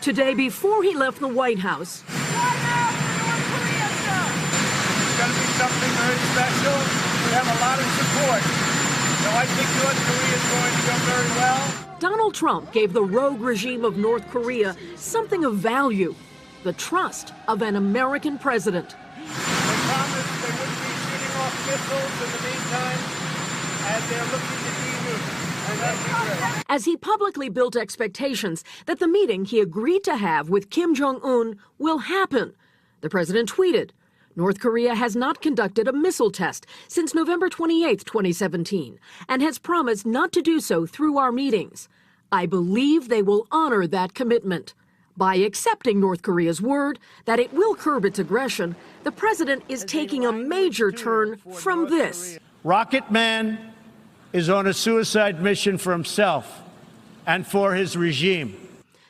Today, before he left the White House, It's going to be something very special. We have a lot of support. So I think North Korea is going to go very well. Donald Trump gave the rogue regime of North Korea something of value, the trust of an American president. They promised they wouldn't be shooting off missiles in the meantime as they're looking to denuclearize. And that'd be great. As he publicly built expectations that the meeting he agreed to have with Kim Jong-un will happen, the president tweeted, North Korea has not conducted a missile test since November 28, 2017, and has promised not to do so through our meetings. I believe they will honor that commitment. By accepting North Korea's word that it will curb its aggression, the president is taking a major turn from this. Rocket Man is on a suicide mission for himself and for his regime.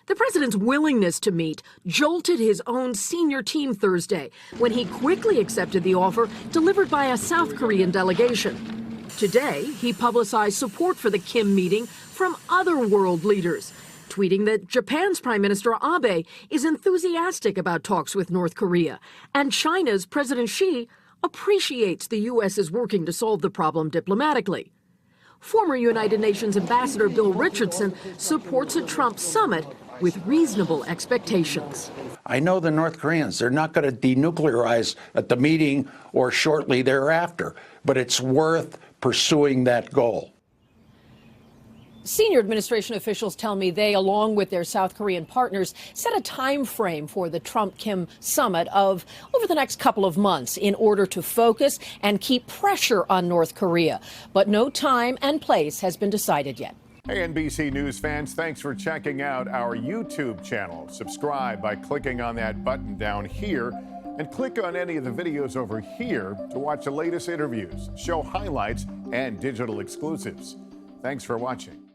The president's willingness to meet jolted his own senior team Thursday when he quickly accepted the offer delivered by a South Korean delegation. Today, he publicized support for the Kim meeting from other world leaders, tweeting that Japan's Prime Minister Abe is enthusiastic about talks with North Korea, and China's President Xi appreciates the U.S. is working to solve the problem diplomatically. Former United Nations Ambassador Bill Richardson supports a Trump summit with reasonable expectations. I know the North Koreans, they're not going to denuclearize at the meeting or shortly thereafter, but it's worth pursuing that goal. Senior administration officials tell me they, along with their South Korean partners, set a time frame for the Trump-Kim summit of over the next couple of months in order to focus and keep pressure on North Korea. But no time and place has been decided yet. Hey, NBC News fans, thanks for checking out our YouTube channel. Subscribe by clicking on that button down here and click on any of the videos over here to watch the latest interviews, show highlights, and digital exclusives. Thanks for watching.